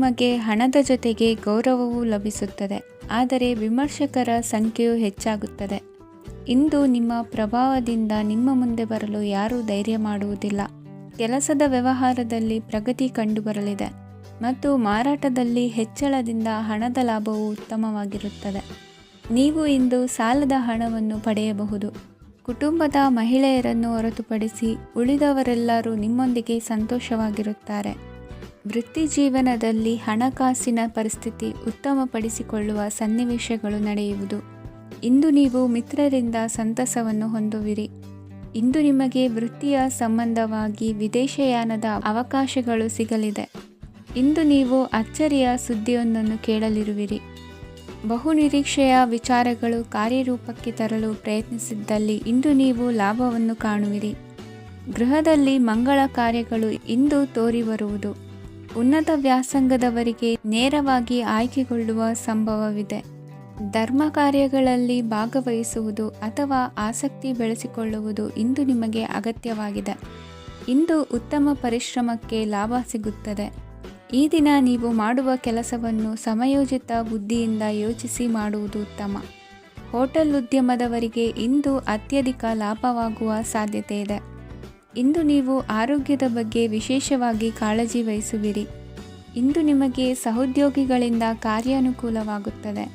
ನಿಮಗೆ ಹಣದ ಜೊತೆಗೆ ಗೌರವವೂ ಲಭಿಸುತ್ತದೆ, ಆದರೆ ವಿಮರ್ಶಕರ ಸಂಖ್ಯೆಯೂ ಹೆಚ್ಚಾಗುತ್ತದೆ. ಇಂದು ನಿಮ್ಮ ಪ್ರಭಾವದಿಂದ ನಿಮ್ಮ ಮುಂದೆ ಬರಲು ಯಾರೂ ಧೈರ್ಯ ಮಾಡುವುದಿಲ್ಲ. ಕೆಲಸದ ವ್ಯವಹಾರದಲ್ಲಿ ಪ್ರಗತಿ ಕಂಡುಬರಲಿದೆ ಮತ್ತು ಮಾರಾಟದಲ್ಲಿ ಹೆಚ್ಚಳದಿಂದ ಹಣದ ಲಾಭವು ಉತ್ತಮವಾಗಿರುತ್ತದೆ. ನೀವು ಇಂದು ಸಾಲದ ಹಣವನ್ನು ಪಡೆಯಬಹುದು. ಕುಟುಂಬದ ಮಹಿಳೆಯರನ್ನು ಹೊರತುಪಡಿಸಿ ಉಳಿದವರೆಲ್ಲರೂ ನಿಮ್ಮೊಂದಿಗೆ ಸಂತೋಷವಾಗಿರುತ್ತಾರೆ. ವೃತ್ತಿ ಜೀವನದಲ್ಲಿ ಹಣಕಾಸಿನ ಪರಿಸ್ಥಿತಿ ಉತ್ತಮಪಡಿಸಿಕೊಳ್ಳುವ ಸನ್ನಿವೇಶಗಳು ನಡೆಯುವುದು. ಇಂದು ನೀವು ಮಿತ್ರರಿಂದ ಸಂತಸವನ್ನು ಹೊಂದುವಿರಿ. ಇಂದು ನಿಮಗೆ ವೃತ್ತಿಯ ಸಂಬಂಧವಾಗಿ ವಿದೇಶಯಾನದ ಅವಕಾಶಗಳು ಸಿಗಲಿದೆ. ಇಂದು ನೀವು ಅಚ್ಚರಿಯ ಸುದ್ದಿಯೊಂದನ್ನು ಕೇಳಲಿರುವಿರಿ. ಬಹುನಿರೀಕ್ಷೆಯ ವಿಚಾರಗಳು ಕಾರ್ಯರೂಪಕ್ಕೆ ತರಲು ಪ್ರಯತ್ನಿಸಿದ್ದಲ್ಲಿ ಇಂದು ನೀವು ಲಾಭವನ್ನು ಕಾಣುವಿರಿ. ಗೃಹದಲ್ಲಿ ಮಂಗಳ ಕಾರ್ಯಗಳು ಇಂದು ತೋರಿಬರುವುದು. ಉನ್ನತ ವ್ಯಾಸಂಗದವರಿಗೆ ನೇರವಾಗಿ ಆಯ್ಕೆಗೊಳ್ಳುವ ಸಂಭವವಿದೆ. ಧರ್ಮ ಕಾರ್ಯಗಳಲ್ಲಿ ಭಾಗವಹಿಸುವುದು ಅಥವಾ ಆಸಕ್ತಿ ಬೆಳೆಸಿಕೊಳ್ಳುವುದು ಇಂದು ನಿಮಗೆ ಅಗತ್ಯವಾಗಿದೆ. ಇಂದು ಉತ್ತಮ ಪರಿಶ್ರಮಕ್ಕೆ ಲಾಭ ಸಿಗುತ್ತದೆ. ಈ ದಿನ ನೀವು ಮಾಡುವ ಕೆಲಸವನ್ನು ಸಮಯೋಚಿತ ಬುದ್ಧಿಯಿಂದ ಯೋಚಿಸಿ ಮಾಡುವುದು ಉತ್ತಮ. ಹೋಟೆಲ್ ಉದ್ಯಮದವರಿಗೆ ಇಂದು ಅತ್ಯಧಿಕ ಲಾಭವಾಗುವ ಸಾಧ್ಯತೆ ಇದೆ. ಇಂದು ನೀವು ಆರೋಗ್ಯದ ಬಗ್ಗೆ ವಿಶೇಷವಾಗಿ ಕಾಳಜಿ ವಹಿಸುವಿರಿ. ಇಂದು ನಿಮಗೆ ಸಹೋದ್ಯೋಗಿಗಳಿಂದ ಕಾರ್ಯಾನುಕೂಲವಾಗುತ್ತದೆ.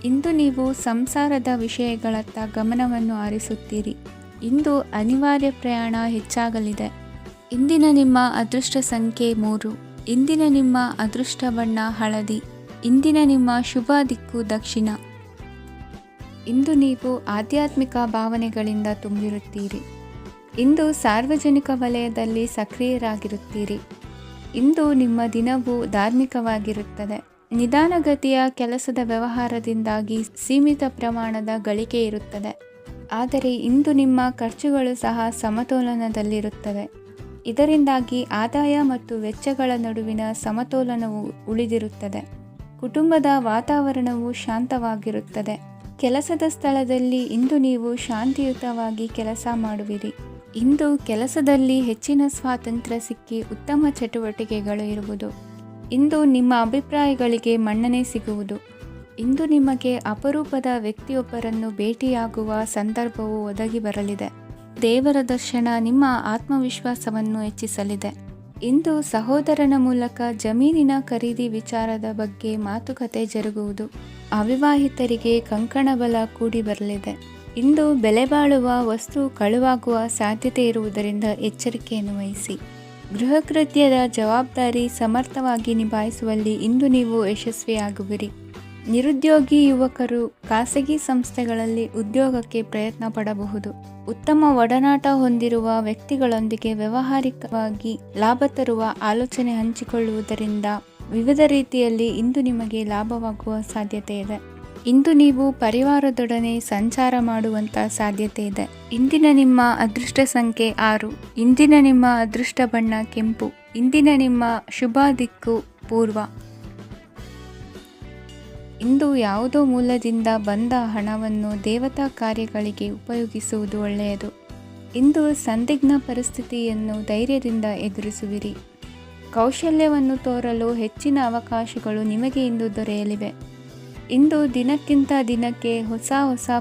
ಇಂದು ನೀವು ಸಂಸಾರದ ವಿಷಯಗಳತ್ತ ಗಮನವನ್ನು ಹರಿಸುತ್ತೀರಿ. ಇಂದು ಅನಿವಾರ್ಯ ಪ್ರಯಾಣ ಹೆಚ್ಚಾಗಲಿದೆ. ಇಂದಿನ ನಿಮ್ಮ ಅದೃಷ್ಟ ಸಂಖ್ಯೆ 3. ಇಂದಿನ ನಿಮ್ಮ ಅದೃಷ್ಟ ಬಣ್ಣ ಹಳದಿ. ಇಂದಿನ ನಿಮ್ಮ ಶುಭ ದಿಕ್ಕು ದಕ್ಷಿಣ. ಇಂದು ನೀವು ಆಧ್ಯಾತ್ಮಿಕ ಭಾವನೆಗಳಿಂದ ತುಂಬಿರುತ್ತೀರಿ. ಇಂದು ಸಾರ್ವಜನಿಕ ವಲಯದಲ್ಲಿ ಸಕ್ರಿಯರಾಗಿರುತ್ತೀರಿ. ಇಂದು ನಿಮ್ಮ ದಿನವು ಧಾರ್ಮಿಕವಾಗಿರುತ್ತದೆ. ನಿಧಾನಗತಿಯ ಕೆಲಸದ ವ್ಯವಹಾರದಿಂದಾಗಿ ಸೀಮಿತ ಪ್ರಮಾಣದ ಗಳಿಕೆ ಇರುತ್ತದೆ. ಆದರೆ ಇಂದು ನಿಮ್ಮ ಖರ್ಚುಗಳು ಸಹ ಸಮತೋಲನದಲ್ಲಿರುತ್ತವೆ. ಇದರಿಂದಾಗಿ ಆದಾಯ ಮತ್ತು ವೆಚ್ಚಗಳ ನಡುವಿನ ಸಮತೋಲನವು ಉಳಿದಿರುತ್ತದೆ. ಕುಟುಂಬದ ವಾತಾವರಣವು ಶಾಂತವಾಗಿರುತ್ತದೆ. ಕೆಲಸದ ಸ್ಥಳದಲ್ಲಿ ಇಂದು ನೀವು ಶಾಂತಿಯುತವಾಗಿ ಕೆಲಸ ಮಾಡುವಿರಿ. ಇಂದು ಕೆಲಸದಲ್ಲಿ ಹೆಚ್ಚಿನ ಸ್ವಾತಂತ್ರ್ಯ ಸಿಕ್ಕಿ ಉತ್ತಮ ಚಟುವಟಿಕೆಗಳು ಇರುವುದು. ಇಂದು ನಿಮ್ಮ ಅಭಿಪ್ರಾಯಗಳಿಗೆ ಮನ್ನಣೆ ಸಿಗುವುದು. ಇಂದು ನಿಮಗೆ ಅಪರೂಪದ ವ್ಯಕ್ತಿಯೊಬ್ಬರನ್ನು ಭೇಟಿಯಾಗುವ ಸಂದರ್ಭವು ಒದಗಿ ಬರಲಿದೆ. ದೇವರ ದರ್ಶನ ನಿಮ್ಮ ಆತ್ಮವಿಶ್ವಾಸವನ್ನು ಹೆಚ್ಚಿಸಲಿದೆ. ಇಂದು ಸಹೋದರನ ಮೂಲಕ ಜಮೀನಿನ ಖರೀದಿ ವಿಚಾರದ ಬಗ್ಗೆ ಮಾತುಕತೆ ಜರುಗುವುದು. ಅವಿವಾಹಿತರಿಗೆ ಕಂಕಣ ಬಲ ಕೂಡಿ ಬರಲಿದೆ. ಇಂದು ಬೆಲೆ ಬಾಳುವ ವಸ್ತು ಕಳುವಾಗುವ ಸಾಧ್ಯತೆ ಇರುವುದರಿಂದ ಎಚ್ಚರಿಕೆಯನ್ನು ವಹಿಸಿ. ಗೃಹ ಕೃತ್ಯದ ಜವಾಬ್ದಾರಿ ಸಮರ್ಥವಾಗಿ ನಿಭಾಯಿಸುವಲ್ಲಿ ಇಂದು ನೀವು ಯಶಸ್ವಿಯಾಗುವಿರಿ. ನಿರುದ್ಯೋಗಿ ಯುವಕರು ಖಾಸಗಿ ಸಂಸ್ಥೆಗಳಲ್ಲಿ ಉದ್ಯೋಗಕ್ಕೆ ಪ್ರಯತ್ನ ಪಡಬಹುದು. ಉತ್ತಮ ಒಡನಾಟ ಹೊಂದಿರುವ ವ್ಯಕ್ತಿಗಳೊಂದಿಗೆ ವ್ಯಾವಹಾರಿಕವಾಗಿ ಲಾಭ ತರುವ ಆಲೋಚನೆ ಹಂಚಿಕೊಳ್ಳುವುದರಿಂದ ವಿವಿಧ ರೀತಿಯಲ್ಲಿ ಇಂದು ನಿಮಗೆ ಲಾಭವಾಗುವ ಸಾಧ್ಯತೆ ಇದೆ. ಇಂದು ನೀವು ಪರಿವಾರದೊಡನೆ ಸಂಚಾರ ಮಾಡುವಂಥ ಸಾಧ್ಯತೆ ಇದೆ. ಇಂದಿನ ನಿಮ್ಮ ಅದೃಷ್ಟ ಸಂಖ್ಯೆ 6. ಇಂದಿನ ನಿಮ್ಮ ಅದೃಷ್ಟ ಬಣ್ಣ ಕೆಂಪು. ಇಂದಿನ ನಿಮ್ಮ ಶುಭ ದಿಕ್ಕು ಪೂರ್ವ. ಇಂದು ಯಾವುದೋ ಮೂಲದಿಂದ ಬಂದ ಹಣವನ್ನು ದೇವತಾ ಕಾರ್ಯಗಳಿಗೆ ಉಪಯೋಗಿಸುವುದು ಒಳ್ಳೆಯದು. ಇಂದು ಸಂದಿಗ್ಧ ಪರಿಸ್ಥಿತಿಯನ್ನು ಧೈರ್ಯದಿಂದ ಎದುರಿಸುವಿರಿ. ಕೌಶಲ್ಯವನ್ನು ತೋರಲು ಹೆಚ್ಚಿನ ಅವಕಾಶಗಳು ನಿಮಗೆ ಇಂದು ದೊರೆಯಲಿವೆ. ಇಂದು ದಿನಕ್ಕಿಂತ ದಿನಕ್ಕೆ ಹೊಸ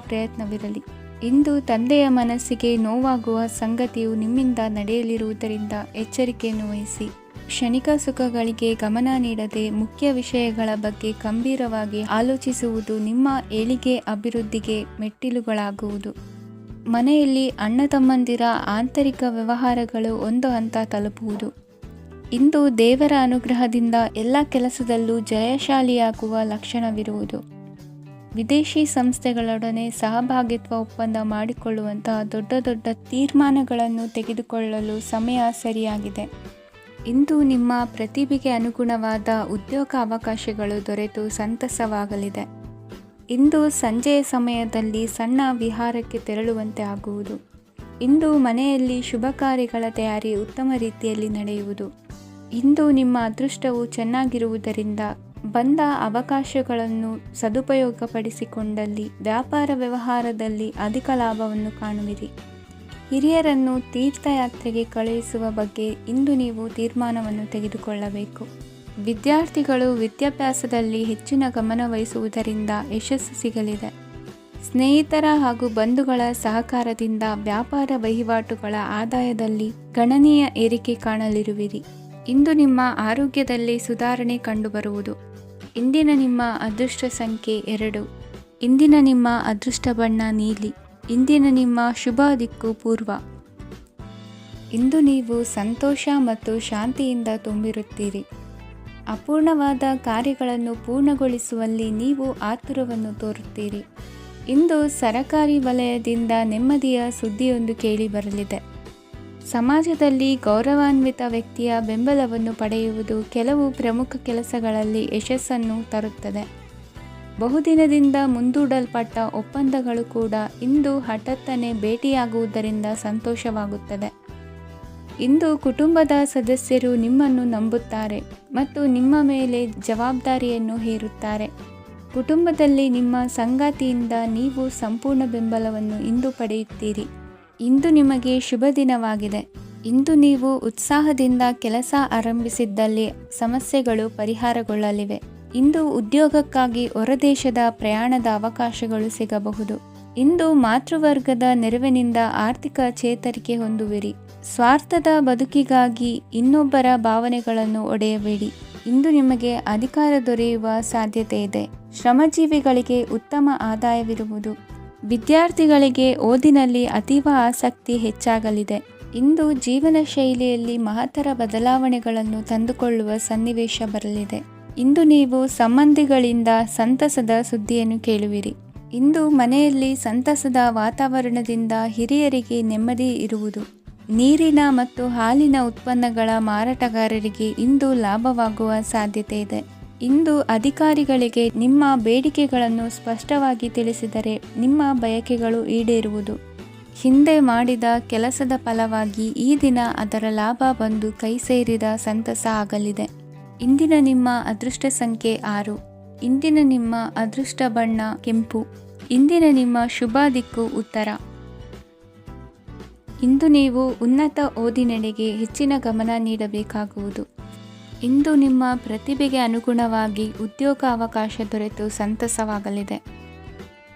ಪ್ರಯತ್ನವಿರಲಿ. ಇಂದು ತಂದೆಯ ಮನಸ್ಸಿಗೆ ನೋವಾಗುವ ಸಂಗತಿಯು ನಿಮ್ಮಿಂದ ನಡೆಯಲಿರುವುದರಿಂದ ಎಚ್ಚರಿಕೆಯನ್ನು ವಹಿಸಿ. ಕ್ಷಣಿಕ ಸುಖಗಳಿಗೆ ಗಮನ ನೀಡದೆ ಮುಖ್ಯ ವಿಷಯಗಳ ಬಗ್ಗೆ ಗಂಭೀರವಾಗಿ ಆಲೋಚಿಸುವುದು ನಿಮ್ಮ ಏಳಿಗೆ ಅಭಿವೃದ್ಧಿಗೆ ಮೆಟ್ಟಿಲುಗಳಾಗುವುದು. ಮನೆಯಲ್ಲಿ ಅಣ್ಣ ತಮ್ಮಂದಿರ ಆಂತರಿಕ ವ್ಯವಹಾರಗಳು ಒಂದು ಹಂತ ತಲುಪುವುದು. ಇಂದು ದೇವರ ಅನುಗ್ರಹದಿಂದ ಎಲ್ಲ ಕೆಲಸದಲ್ಲೂ ಜಯಶಾಲಿಯಾಗುವ ಲಕ್ಷಣವಿರುವುದು. ವಿದೇಶಿ ಸಂಸ್ಥೆಗಳೊಡನೆ ಸಹಭಾಗಿತ್ವ ಒಪ್ಪಂದ ಮಾಡಿಕೊಳ್ಳುವಂತಹ ದೊಡ್ಡ ತೀರ್ಮಾನಗಳನ್ನು ತೆಗೆದುಕೊಳ್ಳಲು ಸಮಯ ಸರಿಯಾಗಿದೆ. ಇಂದು ನಿಮ್ಮ ಪ್ರತಿಭೆಗೆ ಅನುಗುಣವಾದ ಉದ್ಯೋಗ ಅವಕಾಶಗಳು ದೊರೆತು ಸಂತಸವಾಗಲಿದೆ. ಇಂದು ಸಂಜೆಯ ಸಮಯದಲ್ಲಿ ಸಣ್ಣ ವಿಹಾರಕ್ಕೆ ತೆರಳುವಂತೆ ಆಗುವುದು. ಇಂದು ಮನೆಯಲ್ಲಿ ಶುಭ ಕಾರ್ಯಗಳ ತಯಾರಿ ಉತ್ತಮ ರೀತಿಯಲ್ಲಿ ನಡೆಯುವುದು. ಇಂದು ನಿಮ್ಮ ಅದೃಷ್ಟವು ಚೆನ್ನಾಗಿರುವುದರಿಂದ ಬಂದ ಅವಕಾಶಗಳನ್ನು ಸದುಪಯೋಗಪಡಿಸಿಕೊಂಡಲ್ಲಿ ವ್ಯಾಪಾರ ವ್ಯವಹಾರದಲ್ಲಿ ಅಧಿಕ ಲಾಭವನ್ನು ಕಾಣುವಿರಿ. ಹಿರಿಯರನ್ನು ತೀರ್ಥಯಾತ್ರೆಗೆ ಕಳುಹಿಸುವ ಬಗ್ಗೆ ಇಂದು ನೀವು ತೀರ್ಮಾನವನ್ನು ತೆಗೆದುಕೊಳ್ಳಬೇಕು. ವಿದ್ಯಾರ್ಥಿಗಳು ವಿದ್ಯಾಭ್ಯಾಸದಲ್ಲಿ ಹೆಚ್ಚಿನ ಗಮನ ವಹಿಸುವುದರಿಂದ ಯಶಸ್ಸು ಸಿಗಲಿದೆ. ಸ್ನೇಹಿತರ ಹಾಗೂ ಬಂಧುಗಳ ಸಹಕಾರದಿಂದ ವ್ಯಾಪಾರ ವಹಿವಾಟುಗಳ ಆದಾಯದಲ್ಲಿ ಗಣನೀಯ ಏರಿಕೆ ಕಾಣಲಿರುವಿರಿ. ಇಂದು ನಿಮ್ಮ ಆರೋಗ್ಯದಲ್ಲಿ ಸುಧಾರಣೆ ಕಂಡುಬರುವುದು. ಇಂದಿನ ನಿಮ್ಮ ಅದೃಷ್ಟ ಸಂಖ್ಯೆ 2. ಇಂದಿನ ನಿಮ್ಮ ಅದೃಷ್ಟ ಬಣ್ಣ ನೀಲಿ. ಇಂದಿನ ನಿಮ್ಮ ಶುಭ ದಿಕ್ಕು ಪೂರ್ವ. ಇಂದು ನೀವು ಸಂತೋಷ ಮತ್ತು ಶಾಂತಿಯಿಂದ ತುಂಬಿರುತ್ತೀರಿ. ಅಪೂರ್ಣವಾದ ಕಾರ್ಯಗಳನ್ನು ಪೂರ್ಣಗೊಳಿಸುವಲ್ಲಿ ನೀವು ಆತುರವನ್ನು ತೋರುತ್ತೀರಿ. ಇಂದು ಸರಕಾರಿ ವಲಯದಿಂದ ನೆಮ್ಮದಿಯ ಸುದ್ದಿಯೊಂದು ಕೇಳಿಬರಲಿದೆ. ಸಮಾಜದಲ್ಲಿ ಗೌರವಾನ್ವಿತ ವ್ಯಕ್ತಿಯ ಬೆಂಬಲವನ್ನು ಪಡೆಯುವುದು ಕೆಲವು ಪ್ರಮುಖ ಕೆಲಸಗಳಲ್ಲಿ ಯಶಸ್ಸನ್ನು ತರುತ್ತದೆ. ಬಹುದಿನದಿಂದ ಮುಂದೂಡಲ್ಪಟ್ಟ ಒಪ್ಪಂದಗಳು ಕೂಡ ಇಂದು ಹಠಾತ್ತನೆ ಭೇಟಿಯಾಗುವುದರಿಂದ ಸಂತೋಷವಾಗುತ್ತದೆ. ಇಂದು ಕುಟುಂಬದ ಸದಸ್ಯರು ನಿಮ್ಮನ್ನು ನಂಬುತ್ತಾರೆ ಮತ್ತು ನಿಮ್ಮ ಮೇಲೆ ಜವಾಬ್ದಾರಿಯನ್ನು ಹೇರುತ್ತಾರೆ. ಕುಟುಂಬದಲ್ಲಿ ನಿಮ್ಮ ಸಂಗಾತಿಯಿಂದ ನೀವು ಸಂಪೂರ್ಣ ಬೆಂಬಲವನ್ನು ಇಂದು ಪಡೆಯುತ್ತೀರಿ. ಇಂದು ನಿಮಗೆ ಶುಭ ದಿನವಾಗಿದೆ. ಇಂದು ನೀವು ಉತ್ಸಾಹದಿಂದ ಕೆಲಸ ಆರಂಭಿಸಿದ್ದಲ್ಲಿ ಸಮಸ್ಯೆಗಳು ಪರಿಹಾರಗೊಳ್ಳಲಿವೆ. ಇಂದು ಉದ್ಯೋಗಕ್ಕಾಗಿ ಹೊರದೇಶದ ಪ್ರಯಾಣದ ಅವಕಾಶಗಳು ಸಿಗಬಹುದು. ಇಂದು ಮಾತೃವರ್ಗದ ನೆರವಿನಿಂದ ಆರ್ಥಿಕ ಚೇತರಿಕೆ ಹೊಂದುವಿರಿ. ಸ್ವಾರ್ಥದ ಬದುಕಿಗಾಗಿ ಇನ್ನೊಬ್ಬರ ಭಾವನೆಗಳನ್ನು ಒಡೆಯಬೇಡಿ. ಇಂದು ನಿಮಗೆ ಅಧಿಕಾರ ದೊರೆಯುವ ಸಾಧ್ಯತೆ ಇದೆ. ಶ್ರಮಜೀವಿಗಳಿಗೆ ಉತ್ತಮ ಆದಾಯವಿರುವುದು. ವಿದ್ಯಾರ್ಥಿಗಳಿಗೆ ಓದಿನಲ್ಲಿ ಅತೀವ ಆಸಕ್ತಿ ಹೆಚ್ಚಾಗಲಿದೆ. ಇಂದು ಜೀವನ ಶೈಲಿಯಲ್ಲಿ ಮಹತ್ತರ ಬದಲಾವಣೆಗಳನ್ನು ತಂದುಕೊಳ್ಳುವ ಸನ್ನಿವೇಶ ಬರಲಿದೆ. ಇಂದು ನೀವು ಸಂಬಂಧಿಗಳಿಂದ ಸಂತಸದ ಸುದ್ದಿಯನ್ನು ಕೇಳುವಿರಿ. ಇಂದು ಮನೆಯಲ್ಲಿ ಸಂತಸದ ವಾತಾವರಣದಿಂದ ಹಿರಿಯರಿಗೆ ನೆಮ್ಮದಿ ಇರುವುದು. ನೀರಿನ ಮತ್ತು ಹಾಲಿನ ಉತ್ಪನ್ನಗಳ ಮಾರಾಟಗಾರರಿಗೆ ಇಂದು ಲಾಭವಾಗುವ ಸಾಧ್ಯತೆ ಇದೆ. ಇಂದು ಅಧಿಕಾರಿಗಳಿಗೆ ನಿಮ್ಮ ಬೇಡಿಕೆಗಳನ್ನು ಸ್ಪಷ್ಟವಾಗಿ ತಿಳಿಸಿದರೆ ನಿಮ್ಮ ಬಯಕೆಗಳು ಈಡೇರುವುದು. ಹಿಂದೆ ಮಾಡಿದ ಕೆಲಸದ ಫಲವಾಗಿ ಈ ದಿನ ಅದರ ಲಾಭ ಬಂದು ಕೈ ಸೇರಿದ ಸಂತಸ ಆಗಲಿದೆ. ಇಂದಿನ ನಿಮ್ಮ ಅದೃಷ್ಟ ಸಂಖ್ಯೆ 6. ಇಂದಿನ ನಿಮ್ಮ ಅದೃಷ್ಟ ಬಣ್ಣ ಕೆಂಪು. ಇಂದಿನ ನಿಮ್ಮ ಶುಭ ದಿಕ್ಕು ಉತ್ತರ. ಇಂದು ನೀವು ಉನ್ನತ ಓದಿನೆಡೆಗೆ ಹೆಚ್ಚಿನ ಗಮನ ನೀಡಬೇಕಾಗುವುದು. ಇಂದು ನಿಮ್ಮ ಪ್ರತಿಭೆಗೆ ಅನುಗುಣವಾಗಿ ಉದ್ಯೋಗ ಅವಕಾಶ ದೊರೆತು ಸಂತಸವಾಗಲಿದೆ.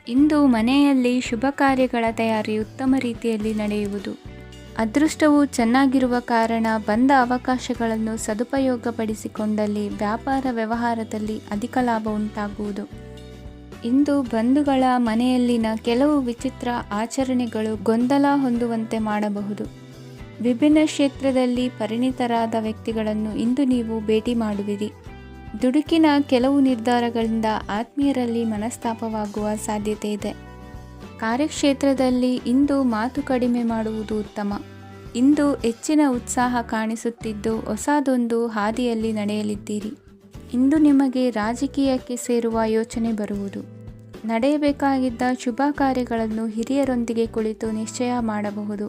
ಇಂದು ಮನೆಯಲ್ಲಿ ಶುಭ ಕಾರ್ಯಗಳ ತಯಾರಿ ಉತ್ತಮ ರೀತಿಯಲ್ಲಿ ನಡೆಯುವುದು. ಅದೃಷ್ಟವು ಚೆನ್ನಾಗಿರುವ ಕಾರಣ ಬಂದ ಅವಕಾಶಗಳನ್ನು ಸದುಪಯೋಗಪಡಿಸಿಕೊಂಡಲ್ಲಿ ವ್ಯಾಪಾರ ವ್ಯವಹಾರದಲ್ಲಿ ಅಧಿಕ ಲಾಭ ಉಂಟಾಗುವುದು. ಇಂದು ಬಂಧುಗಳ ಮನೆಯಲ್ಲಿನ ಕೆಲವು ವಿಚಿತ್ರ ಆಚರಣೆಗಳು ಗೊಂದಲ ಹೊಂದುವಂತೆ ಮಾಡಬಹುದು. ವಿಭಿನ್ನ ಕ್ಷೇತ್ರದಲ್ಲಿ ಪರಿಣಿತರಾದ ವ್ಯಕ್ತಿಗಳನ್ನು ಇಂದು ನೀವು ಭೇಟಿ ಮಾಡುವಿರಿ. ದುಡುಕಿನ ಕೆಲವು ನಿರ್ಧಾರಗಳಿಂದ ಆತ್ಮೀಯರಲ್ಲಿ ಮನಸ್ತಾಪವಾಗುವ ಸಾಧ್ಯತೆ ಇದೆ. ಕಾರ್ಯಕ್ಷೇತ್ರದಲ್ಲಿ ಇಂದು ಮಾತು ಕಡಿಮೆ ಮಾಡುವುದು ಉತ್ತಮ. ಇಂದು ಹೆಚ್ಚಿನ ಉತ್ಸಾಹ ಕಾಣಿಸುತ್ತಿದ್ದು ಹೊಸದೊಂದು ಹಾದಿಯಲ್ಲಿ ನಡೆಯಲಿದ್ದೀರಿ. ಇಂದು ನಿಮಗೆ ರಾಜಕೀಯಕ್ಕೆ ಸೇರುವ ಯೋಚನೆ ಬರುವುದು. ನಡೆಯಬೇಕಾಗಿದ್ದ ಶುಭ ಕಾರ್ಯಗಳನ್ನು ಹಿರಿಯರೊಂದಿಗೆ ಕುಳಿತು ನಿಶ್ಚಯ ಮಾಡಬಹುದು.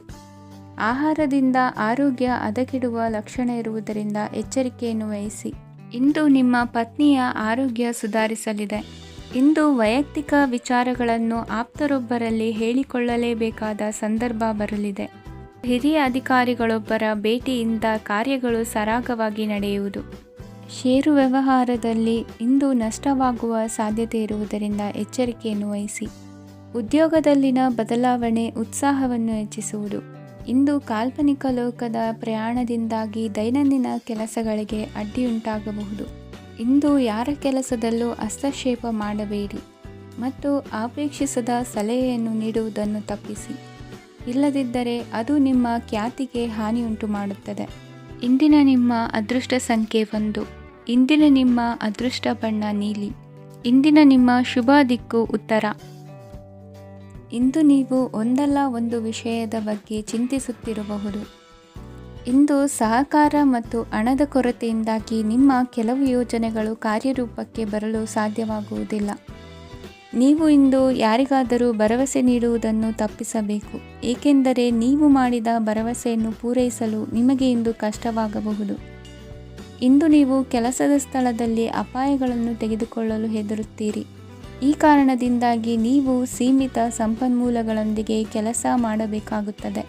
ಆಹಾರದಿಂದ ಆರೋಗ್ಯ ಹದಗೆಡುವ ಲಕ್ಷಣ ಇರುವುದರಿಂದ ಎಚ್ಚರಿಕೆಯನ್ನು ವಹಿಸಿ. ಇಂದು ನಿಮ್ಮ ಪತ್ನಿಯ ಆರೋಗ್ಯ ಸುಧಾರಿಸಲಿದೆ. ಇಂದು ವೈಯಕ್ತಿಕ ವಿಚಾರಗಳನ್ನು ಆಪ್ತರೊಬ್ಬರಲ್ಲಿ ಹೇಳಿಕೊಳ್ಳಲೇಬೇಕಾದ ಸಂದರ್ಭ ಬರಲಿದೆ. ಹಿರಿಯ ಅಧಿಕಾರಿಗಳೊಬ್ಬರ ಭೇಟಿಯಿಂದ ಕಾರ್ಯಗಳು ಸರಾಗವಾಗಿ ನಡೆಯುವುದು. ಷೇರು ವ್ಯವಹಾರದಲ್ಲಿ ಇಂದು ನಷ್ಟವಾಗುವ ಸಾಧ್ಯತೆ ಇರುವುದರಿಂದ ಎಚ್ಚರಿಕೆಯನ್ನು ವಹಿಸಿ. ಉದ್ಯೋಗದಲ್ಲಿನ ಬದಲಾವಣೆ ಉತ್ಸಾಹವನ್ನು ಹೆಚ್ಚಿಸುವುದು. ಇಂದು ಕಾಲ್ಪನಿಕ ಲೋಕದ ಪ್ರಯಾಣದಿಂದಾಗಿ ದೈನಂದಿನ ಕೆಲಸಗಳಿಗೆ ಅಡ್ಡಿಯುಂಟಾಗಬಹುದು. ಇಂದು ಯಾರ ಕೆಲಸದಲ್ಲೂ ಹಸ್ತಕ್ಷೇಪ ಮಾಡಬೇಡಿ ಮತ್ತು ಅಪೇಕ್ಷಿಸದ ಸಲಹೆಯನ್ನು ನೀಡುವುದನ್ನು ತಪ್ಪಿಸಿ. ಇಲ್ಲದಿದ್ದರೆ ಅದು ನಿಮ್ಮ ಖ್ಯಾತಿಗೆ ಹಾನಿಯುಂಟು ಮಾಡುತ್ತದೆ. ಇಂದಿನ ನಿಮ್ಮ ಅದೃಷ್ಟ ಸಂಖ್ಯೆ 1. ಇಂದಿನ ನಿಮ್ಮ ಅದೃಷ್ಟ ಬಣ್ಣ ನೀಲಿ. ಇಂದಿನ ನಿಮ್ಮ ಶುಭ ದಿಕ್ಕು ಉತ್ತರ. ಇಂದು ನೀವು ಒಂದಲ್ಲ ಒಂದು ವಿಷಯದ ಬಗ್ಗೆ ಚಿಂತಿಸುತ್ತಿರಬಹುದು. ಇಂದು ಸಹಕಾರ ಮತ್ತು ಹಣದ ಕೊರತೆಯಿಂದಾಗಿ ನಿಮ್ಮ ಕೆಲವು ಯೋಜನೆಗಳು ಕಾರ್ಯರೂಪಕ್ಕೆ ಬರಲು ಸಾಧ್ಯವಾಗುವುದಿಲ್ಲ. ನೀವು ಇಂದು ಯಾರಿಗಾದರೂ ಭರವಸೆ ನೀಡುವುದನ್ನು ತಪ್ಪಿಸಬೇಕು, ಏಕೆಂದರೆ ನೀವು ಮಾಡಿದ ಭರವಸೆಯನ್ನು ಪೂರೈಸಲು ನಿಮಗೆ ಇಂದು ಕಷ್ಟವಾಗಬಹುದು. ಇಂದು ನೀವು ಕೆಲಸದ ಸ್ಥಳದಲ್ಲಿ ಅಪಾಯಗಳನ್ನು ತೆಗೆದುಕೊಳ್ಳಲು ಹೆದರುತ್ತೀರಿ. ಈ ಕಾರಣದಿಂದಾಗಿ ನೀವು ಸೀಮಿತ ಸಂಪನ್ಮೂಲಗಳೊಂದಿಗೆ ಕೆಲಸ ಮಾಡಬೇಕಾಗುತ್ತದೆ.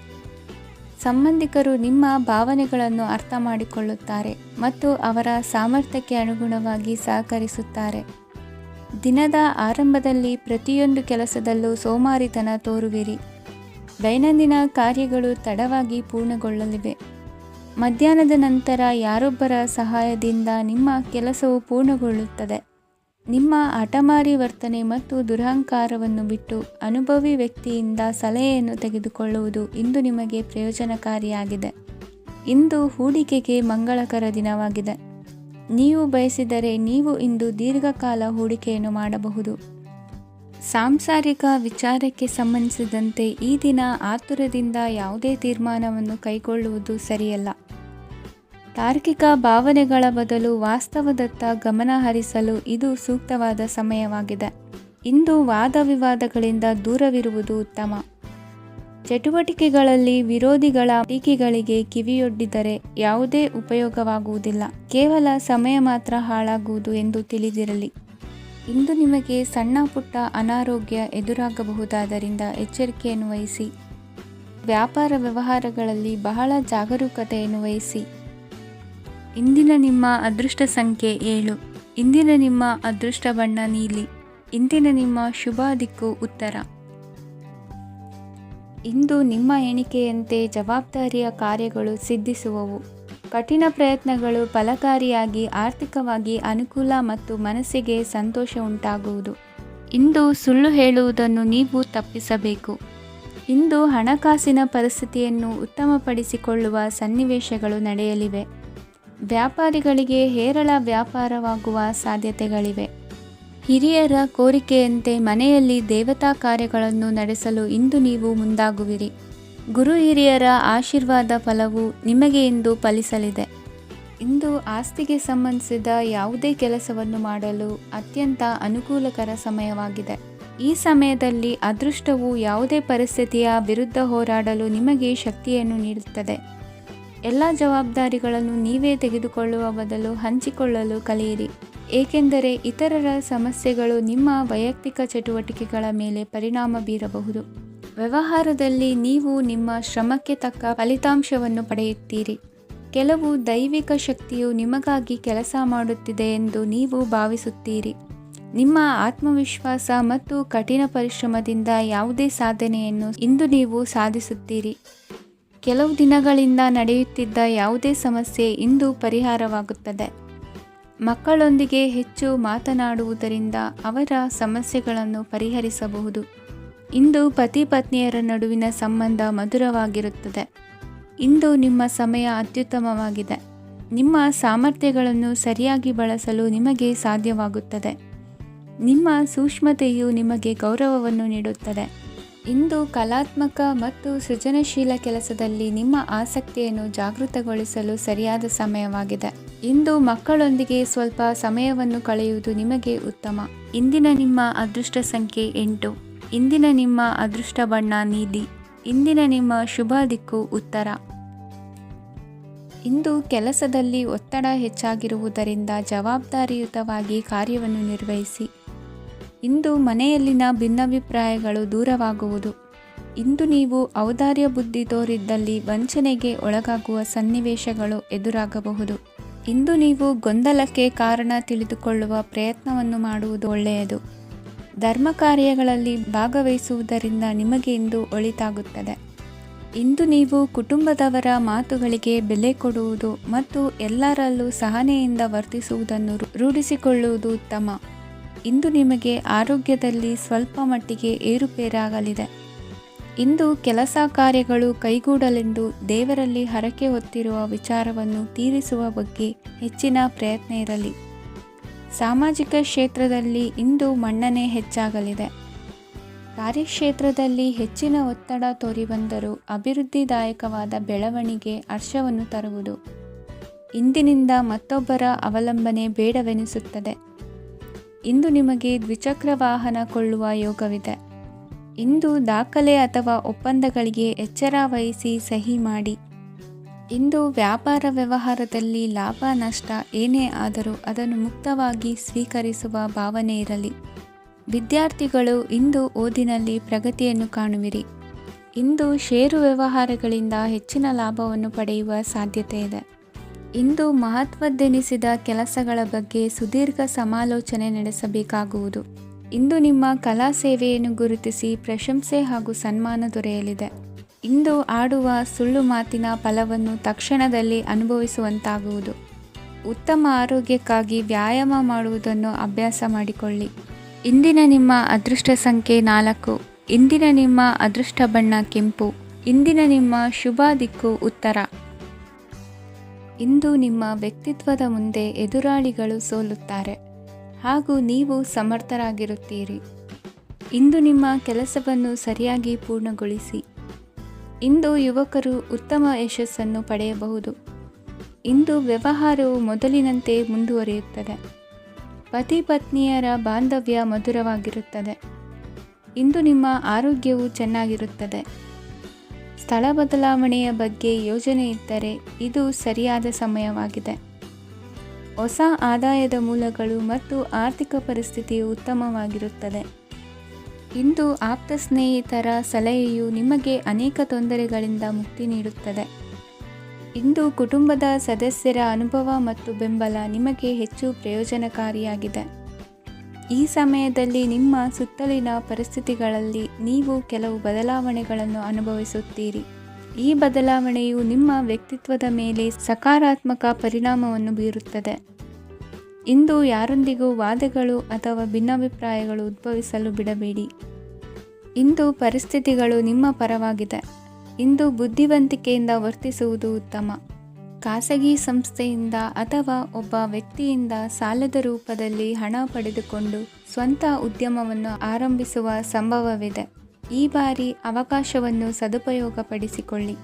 ಸಂಬಂಧಿಕರು ನಿಮ್ಮ ಭಾವನೆಗಳನ್ನು ಅರ್ಥ ಮಾಡಿಕೊಳ್ಳುತ್ತಾರೆ ಮತ್ತು ಅವರ ಸಾಮರ್ಥ್ಯಕ್ಕೆ ಅನುಗುಣವಾಗಿ ಸಹಕರಿಸುತ್ತಾರೆ. ದಿನದ ಆರಂಭದಲ್ಲಿ ಪ್ರತಿಯೊಂದು ಕೆಲಸದಲ್ಲೂ ಸೋಮಾರಿತನ ತೋರುವಿರಿ. ದೈನಂದಿನ ಕಾರ್ಯಗಳು ತಡವಾಗಿ ಪೂರ್ಣಗೊಳ್ಳಲಿವೆ. ಮಧ್ಯಾಹ್ನದ ನಂತರ ಯಾರೊಬ್ಬರ ಸಹಾಯದಿಂದ ನಿಮ್ಮ ಕೆಲಸವು ಪೂರ್ಣಗೊಳ್ಳುತ್ತದೆ. ನಿಮ್ಮ ಹಠಮಾರಿ ವರ್ತನೆ ಮತ್ತು ದುರಹಂಕಾರವನ್ನು ಬಿಟ್ಟು ಅನುಭವಿ ವ್ಯಕ್ತಿಯಿಂದ ಸಲಹೆಯನ್ನು ತೆಗೆದುಕೊಳ್ಳುವುದು ಇಂದು ನಿಮಗೆ ಪ್ರಯೋಜನಕಾರಿಯಾಗಿದೆ. ಇಂದು ಹೂಡಿಕೆಗೆ ಮಂಗಳಕರ ದಿನವಾಗಿದೆ. ನೀವು ಬಯಸಿದರೆ ನೀವು ಇಂದು ದೀರ್ಘಕಾಲ ಹೂಡಿಕೆಯನ್ನು ಮಾಡಬಹುದು. ಸಾಂಸಾರಿಕ ವಿಚಾರಕ್ಕೆ ಸಂಬಂಧಿಸಿದಂತೆ ಈ ದಿನ ಆತುರದಿಂದ ಯಾವುದೇ ತೀರ್ಮಾನವನ್ನು ಕೈಗೊಳ್ಳುವುದು ಸರಿಯಲ್ಲ. ತಾರ್ಕಿಕ ಭಾವನೆಗಳ ಬದಲು ವಾಸ್ತವದತ್ತ ಗಮನ ಹರಿಸಲು ಇದು ಸೂಕ್ತವಾದ ಸಮಯವಾಗಿದೆ. ಇಂದು ವಾದ ವಿವಾದಗಳಿಂದ ದೂರವಿರುವುದು ಉತ್ತಮ. ಚಟುವಟಿಕೆಗಳಲ್ಲಿ ವಿರೋಧಿಗಳ ಟೀಕೆಗಳಿಗೆ ಕಿವಿಯೊಡ್ಡಿದರೆ ಯಾವುದೇ ಉಪಯೋಗವಾಗುವುದಿಲ್ಲ. ಕೇವಲ ಸಮಯ ಮಾತ್ರ ಹಾಳಾಗುವುದು ಎಂದು ತಿಳಿದಿರಲಿ. ಇಂದು ನಿಮಗೆ ಸಣ್ಣ ಪುಟ್ಟ ಅನಾರೋಗ್ಯ ಎದುರಾಗಬಹುದಾದ್ದರಿಂದ ಎಚ್ಚರಿಕೆಯನ್ನು ವಹಿಸಿ. ವ್ಯಾಪಾರ ವ್ಯವಹಾರಗಳಲ್ಲಿ ಬಹಳ ಜಾಗರೂಕತೆಯನ್ನು ವಹಿಸಿ. ಇಂದಿನ ನಿಮ್ಮ ಅದೃಷ್ಟ ಸಂಖ್ಯೆ 7. ಇಂದಿನ ನಿಮ್ಮ ಅದೃಷ್ಟ ಬಣ್ಣ ನೀಲಿ. ಇಂದಿನ ನಿಮ್ಮ ಶುಭ ದಿಕ್ಕು ಉತ್ತರ. ಇಂದು ನಿಮ್ಮ ಎಣಿಕೆಯಂತೆ ಜವಾಬ್ದಾರಿಯ ಕಾರ್ಯಗಳು ಸಿದ್ಧಿಸುವವು. ಕಠಿಣ ಪ್ರಯತ್ನಗಳು ಫಲಕಾರಿಯಾಗಿ ಆರ್ಥಿಕವಾಗಿ ಅನುಕೂಲ ಮತ್ತು ಮನಸ್ಸಿಗೆ ಸಂತೋಷ ಉಂಟಾಗುವುದು. ಇಂದು ಸುಳ್ಳು ಹೇಳುವುದನ್ನು ನೀವು ತಪ್ಪಿಸಬೇಕು. ಇಂದು ಹಣಕಾಸಿನ ಪರಿಸ್ಥಿತಿಯನ್ನು ಉತ್ತಮಪಡಿಸಿಕೊಳ್ಳುವ ಸನ್ನಿವೇಶಗಳು ನಡೆಯಲಿವೆ. ವ್ಯಾಪಾರಿಗಳಿಗೆ ಹೇರಳ ವ್ಯಾಪಾರವಾಗುವ ಸಾಧ್ಯತೆಗಳಿವೆ. ಹಿರಿಯರ ಕೋರಿಕೆಯಂತೆ ಮನೆಯಲ್ಲಿ ದೇವತಾ ಕಾರ್ಯಗಳನ್ನು ನಡೆಸಲು ಇಂದು ನೀವು ಮುಂದಾಗುವಿರಿ. ಗುರು ಹಿರಿಯರ ಆಶೀರ್ವಾದ ಫಲವು ನಿಮಗೆ ಇಂದು ಫಲಿಸಲಿದೆ. ಇಂದು ಆಸ್ತಿಗೆ ಸಂಬಂಧಿಸಿದ ಯಾವುದೇ ಕೆಲಸವನ್ನು ಮಾಡಲು ಅತ್ಯಂತ ಅನುಕೂಲಕರ ಸಮಯವಾಗಿದೆ. ಈ ಸಮಯದಲ್ಲಿ ಅದೃಷ್ಟವು ಯಾವುದೇ ಪರಿಸ್ಥಿತಿಯ ವಿರುದ್ಧ ಹೋರಾಡಲು ನಿಮಗೆ ಶಕ್ತಿಯನ್ನು ನೀಡುತ್ತದೆ. ಎಲ್ಲ ಜವಾಬ್ದಾರಿಗಳನ್ನು ನೀವೇ ತೆಗೆದುಕೊಳ್ಳುವ ಬದಲು ಹಂಚಿಕೊಳ್ಳಲು ಕಲಿಯಿರಿ, ಏಕೆಂದರೆ ಇತರರ ಸಮಸ್ಯೆಗಳು ನಿಮ್ಮ ವೈಯಕ್ತಿಕ ಚಟುವಟಿಕೆಗಳ ಮೇಲೆ ಪರಿಣಾಮ ಬೀರಬಹುದು. ವ್ಯವಹಾರದಲ್ಲಿ ನೀವು ನಿಮ್ಮ ಶ್ರಮಕ್ಕೆ ತಕ್ಕ ಫಲಿತಾಂಶವನ್ನು ಪಡೆಯುತ್ತೀರಿ. ಕೆಲವು ದೈವಿಕ ಶಕ್ತಿಯು ನಿಮಗಾಗಿ ಕೆಲಸ ಮಾಡುತ್ತಿದೆ ಎಂದು ನೀವು ಭಾವಿಸುತ್ತೀರಿ. ನಿಮ್ಮ ಆತ್ಮವಿಶ್ವಾಸ ಮತ್ತು ಕಠಿಣ ಪರಿಶ್ರಮದಿಂದ ಯಾವುದೇ ಸಾಧನೆಯನ್ನು ಇಂದು ನೀವು ಸಾಧಿಸುತ್ತೀರಿ. ಕೆಲವು ದಿನಗಳಿಂದ ನಡೆಯುತ್ತಿದ್ದ ಯಾವುದೇ ಸಮಸ್ಯೆ ಇಂದು ಪರಿಹಾರವಾಗುತ್ತದೆ. ಮಕ್ಕಳೊಂದಿಗೆ ಹೆಚ್ಚು ಮಾತನಾಡುವುದರಿಂದ ಅವರ ಸಮಸ್ಯೆಗಳನ್ನು ಪರಿಹರಿಸಬಹುದು. ಇಂದು ಪತಿ ಪತ್ನಿಯರ ನಡುವಿನ ಸಂಬಂಧ ಮಧುರವಾಗಿರುತ್ತದೆ. ಇಂದು ನಿಮ್ಮ ಸಮಯ ಅತ್ಯುತ್ತಮವಾಗಿದೆ. ನಿಮ್ಮ ಸಾಮರ್ಥ್ಯಗಳನ್ನು ಸರಿಯಾಗಿ ಬಳಸಲು ನಿಮಗೆ ಸಾಧ್ಯವಾಗುತ್ತದೆ. ನಿಮ್ಮ ಸೂಕ್ಷ್ಮತೆಯು ನಿಮಗೆ ಗೌರವವನ್ನು ನೀಡುತ್ತದೆ. ಇಂದು ಕಲಾತ್ಮಕ ಮತ್ತು ಸೃಜನಶೀಲ ಕೆಲಸದಲ್ಲಿ ನಿಮ್ಮ ಆಸಕ್ತಿಯನ್ನು ಜಾಗೃತಗೊಳಿಸಲು ಸರಿಯಾದ ಸಮಯವಾಗಿದೆ. ಇಂದು ಮಕ್ಕಳೊಂದಿಗೆ ಸ್ವಲ್ಪ ಸಮಯವನ್ನು ಕಳೆಯುವುದು ನಿಮಗೆ ಉತ್ತಮ. ಇಂದಿನ ನಿಮ್ಮ ಅದೃಷ್ಟ ಸಂಖ್ಯೆ 8. ಇಂದಿನ ನಿಮ್ಮ ಅದೃಷ್ಟ ಬಣ್ಣ ನೀಲಿ. ಇಂದಿನ ನಿಮ್ಮ ಶುಭ ದಿಕ್ಕು ಉತ್ತರ. ಇಂದು ಕೆಲಸದಲ್ಲಿ ಒತ್ತಡ ಹೆಚ್ಚಾಗಿರುವುದರಿಂದ ಜವಾಬ್ದಾರಿಯುತವಾಗಿ ಕಾರ್ಯವನ್ನು ನಿರ್ವಹಿಸಿ. ಇಂದು ಮನೆಯಲ್ಲಿನ ಭಿನ್ನಾಭಿಪ್ರಾಯಗಳು ದೂರವಾಗುವುದು. ಇಂದು ನೀವು ಔದಾರ್ಯ ಬುದ್ಧಿ ತೋರಿದ್ದಲ್ಲಿ ವಂಚನೆಗೆ ಒಳಗಾಗುವ ಸನ್ನಿವೇಶಗಳು ಎದುರಾಗಬಹುದು. ಇಂದು ನೀವು ಗೊಂದಲಕ್ಕೆ ಕಾರಣ ತಿಳಿದುಕೊಳ್ಳುವ ಪ್ರಯತ್ನವನ್ನು ಮಾಡುವುದು ಒಳ್ಳೆಯದು. ಧರ್ಮ ಕಾರ್ಯಗಳಲ್ಲಿ ಭಾಗವಹಿಸುವುದರಿಂದ ನಿಮಗೆ ಇಂದು ಒಳಿತಾಗುತ್ತದೆ. ಇಂದು ನೀವು ಕುಟುಂಬದವರ ಮಾತುಗಳಿಗೆ ಬೆಲೆ ಕೊಡುವುದು ಮತ್ತು ಎಲ್ಲರಲ್ಲೂ ಸಹನೆಯಿಂದ ವರ್ತಿಸುವುದನ್ನು ರೂಢಿಸಿಕೊಳ್ಳುವುದು ಉತ್ತಮ. ಇಂದು ನಿಮಗೆ ಆರೋಗ್ಯದಲ್ಲಿ ಸ್ವಲ್ಪ ಮಟ್ಟಿಗೆ ಏರುಪೇರಾಗಲಿದೆ. ಇಂದು ಕೆಲಸ ಕಾರ್ಯಗಳು ಕೈಗೂಡಲೆಂದು ದೇವರಲ್ಲಿ ಹರಕೆ ಹೊತ್ತಿರುವ ವಿಚಾರವನ್ನು ತೀರಿಸುವ ಬಗ್ಗೆ ಹೆಚ್ಚಿನ ಪ್ರಯತ್ನ ಇರಲಿ. ಸಾಮಾಜಿಕ ಕ್ಷೇತ್ರದಲ್ಲಿ ಇಂದು ಮನ್ನಣೆ ಹೆಚ್ಚಾಗಲಿದೆ. ಕಾರ್ಯಕ್ಷೇತ್ರದಲ್ಲಿ ಹೆಚ್ಚಿನ ಒತ್ತಡ ತೋರಿಬಂದರೂ ಅಭಿವೃದ್ಧಿದಾಯಕವಾದ ಬೆಳವಣಿಗೆ ಹರ್ಷವನ್ನು ತರುವುದು. ಇಂದಿನಿಂದ ಮತ್ತೊಬ್ಬರ ಅವಲಂಬನೆ ಬೇಡವೆನಿಸುತ್ತದೆ. ಇಂದು ನಿಮಗೆ ದ್ವಿಚಕ್ರ ವಾಹನ ಕೊಳ್ಳುವ ಯೋಗವಿದೆ. ಇಂದು ದಾಖಲೆ ಅಥವಾ ಒಪ್ಪಂದಗಳಿಗೆ ಎಚ್ಚರ ವಹಿಸಿ ಸಹಿ ಮಾಡಿ. ಇಂದು ವ್ಯಾಪಾರ ವ್ಯವಹಾರದಲ್ಲಿ ಲಾಭ ನಷ್ಟ ಏನೇ ಆದರೂ ಅದನ್ನು ಮುಕ್ತವಾಗಿ ಸ್ವೀಕರಿಸುವ ಭಾವನೆ ಇರಲಿ. ವಿದ್ಯಾರ್ಥಿಗಳು ಇಂದು ಓದಿನಲ್ಲಿ ಪ್ರಗತಿಯನ್ನು ಕಾಣುವಿರಿ. ಇಂದು ಷೇರು ವ್ಯವಹಾರಗಳಿಂದ ಹೆಚ್ಚಿನ ಲಾಭವನ್ನು ಪಡೆಯುವ ಸಾಧ್ಯತೆ ಇದೆ. ಇಂದು ಮಹತ್ವದ್ದೆನಿಸಿದ ಕೆಲಸಗಳ ಬಗ್ಗೆ ಸುದೀರ್ಘ ಸಮಾಲೋಚನೆ ನಡೆಸಬೇಕಾಗುವುದು. ಇಂದು ನಿಮ್ಮ ಕಲಾ ಸೇವೆಯನ್ನು ಗುರುತಿಸಿ ಪ್ರಶಂಸೆ ಹಾಗೂ ಸನ್ಮಾನ ದೊರೆಯಲಿದೆ. ಇಂದು ಆಡುವ ಸುಳ್ಳು ಮಾತಿನ ಫಲವನ್ನು ತಕ್ಷಣದಲ್ಲಿ ಅನುಭವಿಸುವಂತಾಗುವುದು. ಉತ್ತಮ ಆರೋಗ್ಯಕ್ಕಾಗಿ ವ್ಯಾಯಾಮ ಮಾಡುವುದನ್ನು ಅಭ್ಯಾಸ ಮಾಡಿಕೊಳ್ಳಿ. ಇಂದಿನ ನಿಮ್ಮ ಅದೃಷ್ಟ ಸಂಖ್ಯೆ 4. ಇಂದಿನ ನಿಮ್ಮ ಅದೃಷ್ಟ ಬಣ್ಣ ಕೆಂಪು. ಇಂದಿನ ನಿಮ್ಮ ಶುಭ ದಿಕ್ಕು ಉತ್ತರ. ಇಂದು ನಿಮ್ಮ ವ್ಯಕ್ತಿತ್ವದ ಮುಂದೆ ಎದುರಾಳಿಗಳು ಸೋಲುತ್ತಾರೆ ಹಾಗೂ ನೀವು ಸಮರ್ಥರಾಗಿರುತ್ತೀರಿ. ಇಂದು ನಿಮ್ಮ ಕೆಲಸವನ್ನು ಸರಿಯಾಗಿ ಪೂರ್ಣಗೊಳಿಸಿ. ಇಂದು ಯುವಕರು ಉತ್ತಮ ಯಶಸ್ಸನ್ನು ಪಡೆಯಬಹುದು. ಇಂದು ವ್ಯವಹಾರವು ಮೊದಲಿನಂತೆ ಮುಂದುವರಿಯುತ್ತದೆ. ಪತಿ ಪತ್ನಿಯರ ಬಾಂಧವ್ಯ ಮಧುರವಾಗಿರುತ್ತದೆ. ಇಂದು ನಿಮ್ಮ ಆರೋಗ್ಯವು ಚೆನ್ನಾಗಿರುತ್ತದೆ. ಸ್ಥಳ ಬದಲಾವಣೆಯ ಬಗ್ಗೆ ಯೋಜನೆ ಇದ್ದರೆ ಇದು ಸರಿಯಾದ ಸಮಯವಾಗಿದೆ. ಹೊಸ ಆದಾಯದ ಮೂಲಗಳು ಮತ್ತು ಆರ್ಥಿಕ ಪರಿಸ್ಥಿತಿಯು ಉತ್ತಮವಾಗಿರುತ್ತದೆ. ಇಂದು ಆಪ್ತ ಸ್ನೇಹಿತರ ಸಲಹೆಯು ನಿಮಗೆ ಅನೇಕ ತೊಂದರೆಗಳಿಂದ ಮುಕ್ತಿ ನೀಡುತ್ತದೆ. ಇಂದು ಕುಟುಂಬದ ಸದಸ್ಯರ ಅನುಭವ ಮತ್ತು ಬೆಂಬಲ ನಿಮಗೆ ಹೆಚ್ಚು ಪ್ರಯೋಜನಕಾರಿಯಾಗಿದೆ. ಈ ಸಮಯದಲ್ಲಿ ನಿಮ್ಮ ಸುತ್ತಲಿನ ಪರಿಸ್ಥಿತಿಗಳಲ್ಲಿ ನೀವು ಕೆಲವು ಬದಲಾವಣೆಗಳನ್ನು ಅನುಭವಿಸುತ್ತೀರಿ. ಈ ಬದಲಾವಣೆಯು ನಿಮ್ಮ ವ್ಯಕ್ತಿತ್ವದ ಮೇಲೆ ಸಕಾರಾತ್ಮಕ ಪರಿಣಾಮವನ್ನು ಬೀರುತ್ತದೆ. ಇಂದು ಯಾರೊಂದಿಗೂ ವಾದಗಳು ಅಥವಾ ಭಿನ್ನಾಭಿಪ್ರಾಯಗಳು ಉದ್ಭವಿಸಲು ಬಿಡಬೇಡಿ. ಇಂದು ಪರಿಸ್ಥಿತಿಗಳು ನಿಮ್ಮ ಪರವಾಗಿದೆ. ಇಂದು ಬುದ್ಧಿವಂತಿಕೆಯಿಂದ ವರ್ತಿಸುವುದು ಉತ್ತಮ. ಖಾಸಗಿ ಸಂಸ್ಥೆಯಿಂದ ಅಥವಾ ಒಬ್ಬ ವ್ಯಕ್ತಿಯಿಂದ ಸಾಲದ ರೂಪದಲ್ಲಿ ಹಣ ಪಡೆದುಕೊಂಡು ಸ್ವಂತ ಉದ್ಯಮವನ್ನು ಆರಂಭಿಸುವ ಸಂಭವವಿದೆ. ಈ ಬಾರಿ ಅವಕಾಶವನ್ನು ಸದುಪಯೋಗಪಡಿಸಿಕೊಳ್ಳಿ.